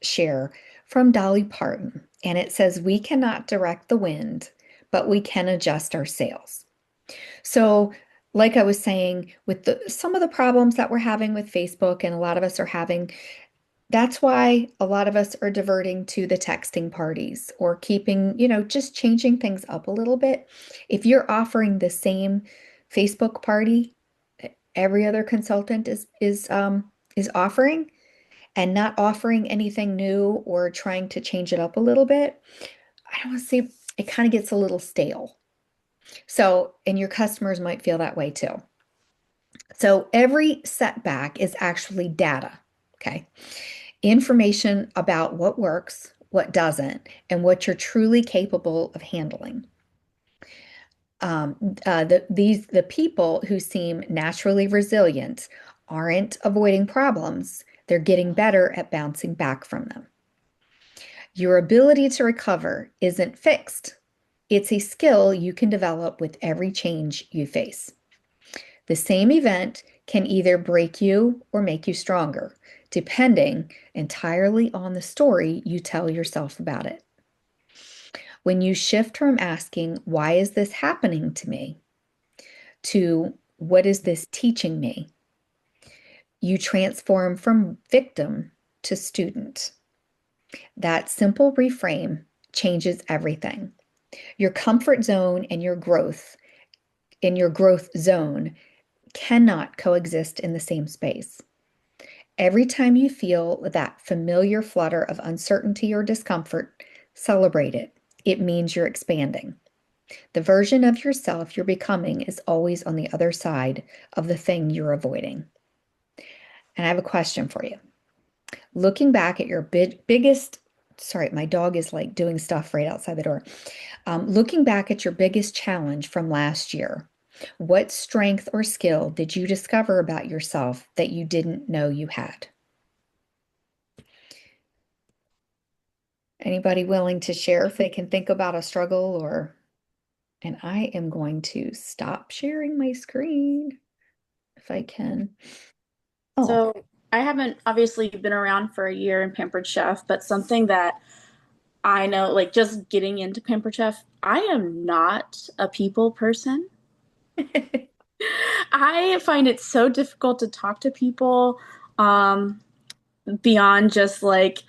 share from Dolly Parton. And it says, "We cannot direct the wind, but we can adjust our sails." So, like I was saying, with some of the problems that we're having with Facebook, and a lot of us are having, that's why a lot of us are diverting to the texting parties or keeping, just changing things up a little bit. If you're offering the same Facebook party every other consultant is offering and not offering anything new or trying to change it up a little bit, I don't want to see it kind of gets a little stale. So, and your customers might feel that way too. So every setback is actually data. Okay. Information about what works, what doesn't, and what you're truly capable of handling. The people who seem naturally resilient aren't avoiding problems, they're getting better at bouncing back from them. Your ability to recover isn't fixed. It's a skill you can develop with every change you face. The same event can either break you or make you stronger, depending entirely on the story you tell yourself about it. When you shift from asking, "Why is this happening to me?" to "What is this teaching me?" You transform from victim to student. That simple reframe changes everything. Your comfort zone and your growth in your growth zone cannot coexist in the same space. Every time you feel that familiar flutter of uncertainty or discomfort, celebrate it. It means you're expanding. The version of yourself you're becoming is always on the other side of the thing you're avoiding. And I have a question for you. Looking back at your biggest, sorry, my dog is like doing stuff right outside the door. Looking back at your biggest challenge from last year, what strength or skill did you discover about yourself that you didn't know you had? Anybody willing to share if they can think about a struggle or, and I am going to stop sharing my screen if I can. Oh, So I haven't obviously been around for a year in Pampered Chef, but something that I know, like just getting into Pampered Chef, I am not a people person. I find it so difficult to talk to people beyond just like,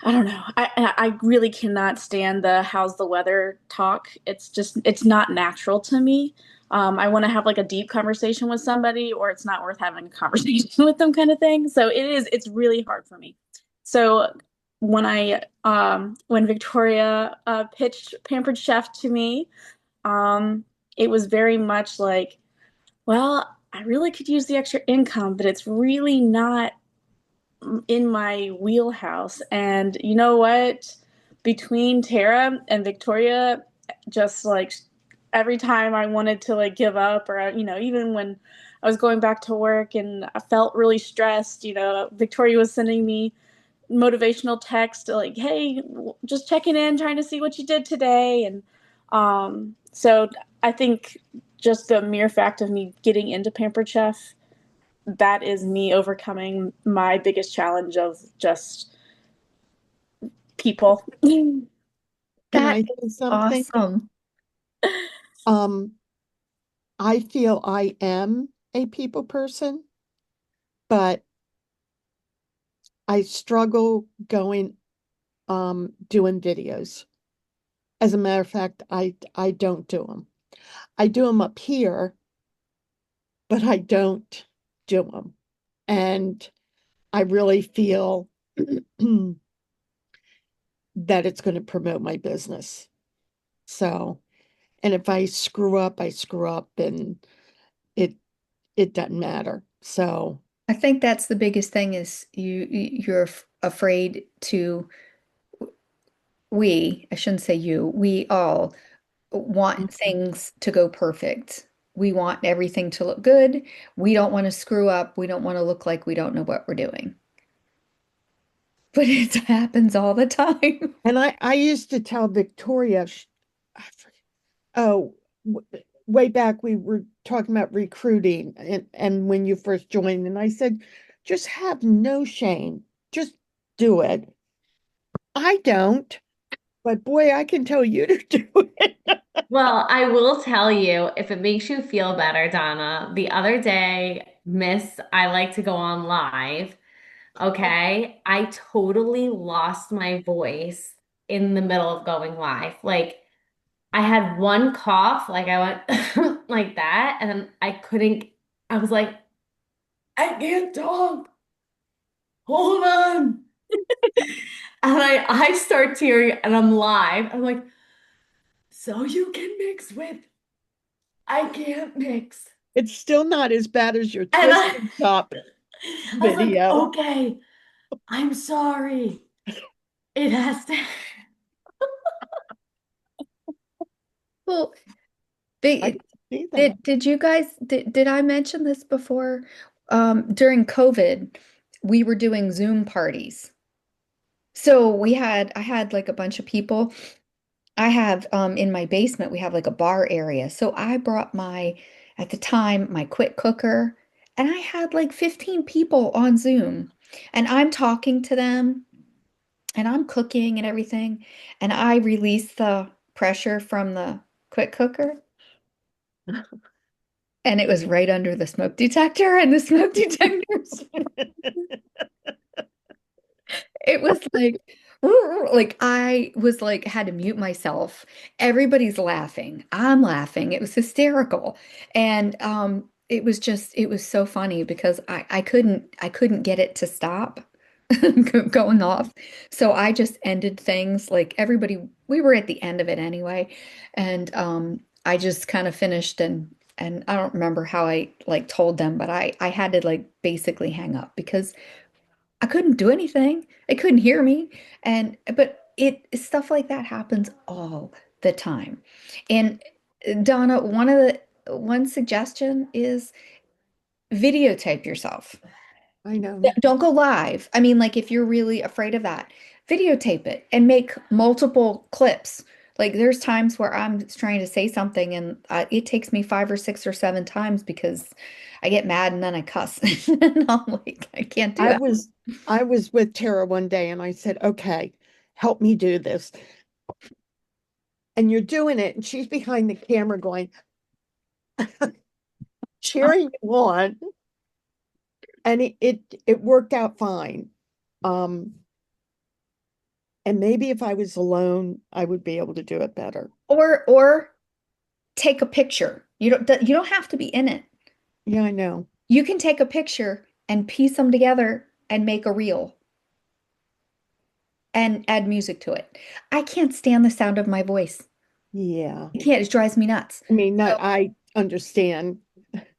I don't know. I really cannot stand the how's the weather talk. It's just, it's not natural to me. I want to have like a deep conversation with somebody, or it's not worth having a conversation with them kind of thing. So it's really hard for me. So when Victoria pitched Pampered Chef to me, it was very much like, well, I really could use the extra income, but it's really not in my wheelhouse. And you know what? Between Tara and Victoria, just like every time I wanted to like give up, or even when I was going back to work and I felt really stressed, Victoria was sending me motivational text like, "Hey, just checking in, trying to see what you did today." And so I think just the mere fact of me getting into Pampered Chef, that is me overcoming my biggest challenge of just people. Can that I is say something? awesome. Um, I feel I am a people person, but I struggle doing videos. As a matter of fact, I don't do them. I do them up here, but I don't do them. And I really feel that it's going to promote my business. So, and if I screw up, I screw up, and it it doesn't matter. So, I think that's the biggest thing is you're afraid to, I shouldn't say you, we all want things to go perfect. We want everything to look good. We don't want to screw up. We don't want to look like we don't know what we're doing. But it happens all the time. and I used to tell Victoria, I forget, oh, way back we were talking about recruiting and when you first joined, and I said, just have no shame, just do it. I don't, but boy, I can tell you to do it. Well, I will tell you, if it makes you feel better, Donna, the other day, Miss, I like to go on live. Okay. I totally lost my voice in the middle of going live. Like, I had one cough, like I went like that, and then I couldn't, I was like, I can't talk. Hold on. And I start tearing and I'm live. I'm like, so you can mix with, I can't mix. It's still not as bad as your And twisted top I was like, video. okay, I'm sorry. It has to. Well, I they, can see that. did you guys, did I mention this before? During COVID, we were doing Zoom parties. So I had like a bunch of people. I have in my basement, we have like a bar area. So I brought at the time, my quick cooker, and I had like 15 people on Zoom. And I'm talking to them and I'm cooking and everything. And I release the pressure from the quick cooker. And it was right under the smoke detector, and the smoke detectors, it was like I was like had to mute myself. Everybody's laughing. I'm laughing. It was hysterical. And it was just it was so funny because I couldn't get it to stop going off. So I just ended things like everybody we were at the end of it anyway. And I just kind of finished and I don't remember how I like told them, but I had to like basically hang up because I couldn't do anything. They couldn't hear me. And but it stuff like that happens all the time. And Donna, one suggestion is videotape yourself. I know. Don't go live. I mean, like if you're really afraid of that, videotape it and make multiple clips. Like there's times where I'm trying to say something and it takes me 5 or 6 or 7 times because I get mad and then I cuss. And I'm like, I can't do I it. was I was with Tara one day and I said, okay, help me do this. And you're doing it, and she's behind the camera going, cheering you on. And it worked out fine. Um, and maybe if I was alone, I would be able to do it better. Or take a picture. You don't have to be in it. Yeah, I know. You can take a picture and piece them together and make a reel and add music to it. I can't stand the sound of my voice. Yeah. I can't, it drives me nuts. I mean, So, I understand.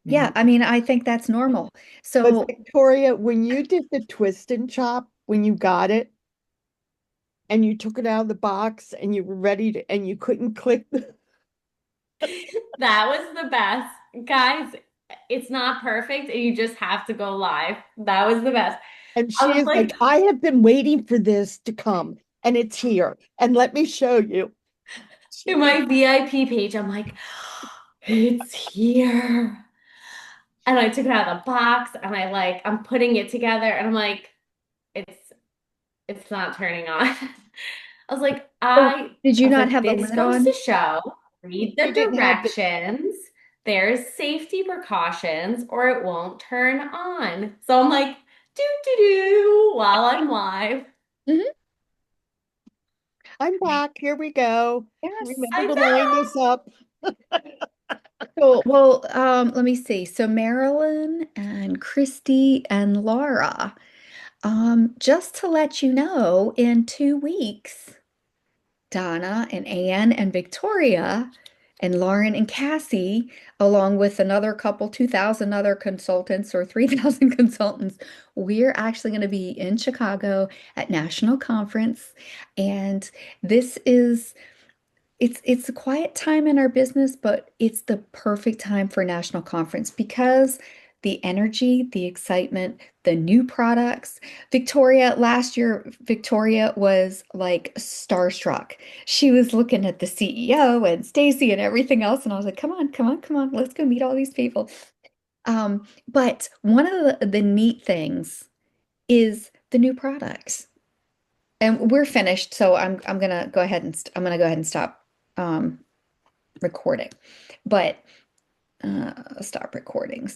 yeah, I mean, I think that's normal. But So, Victoria, when you did the twist and chop, when you got it and you took it out of the box and you were ready to, and you couldn't click That was the best. Guys, it's not perfect and you just have to go live. That was the best. and I she was is like, like, I have been waiting for this to come and it's here. And let me show you. in my VIP page, I'm like, it's here. And I took it out of the box and I'm putting it together and I'm like, it's it's not turning on. I was like, oh, I did I you was not like, have the this lid goes to on? show, read the You didn't have the, directions. There's safety precautions or it won't turn on. So I'm like, do while I'm live. Mhm. I'm back. Here we go. Yes. Remember I to line this know. up. Cool. Well, let me see. So Marilyn and Christy and Laura, just to let you know, in 2 weeks, Donna and Anne and Victoria and Lauren and Cassie, along with another couple, 2,000 other consultants or 3,000 consultants, we're actually going to be in Chicago at National Conference. And this is it's a quiet time in our business, but it's the perfect time for national conference because the energy, the excitement, the new products. Last year, Victoria was like starstruck. She was looking at the CEO and Stacy and everything else, and I was like, come on, come on, come on, let's go meet all these people. But one of the neat things is the new products. And we're finished, so I'm gonna go ahead and I'm gonna go ahead and stop um, recording. But stop recording.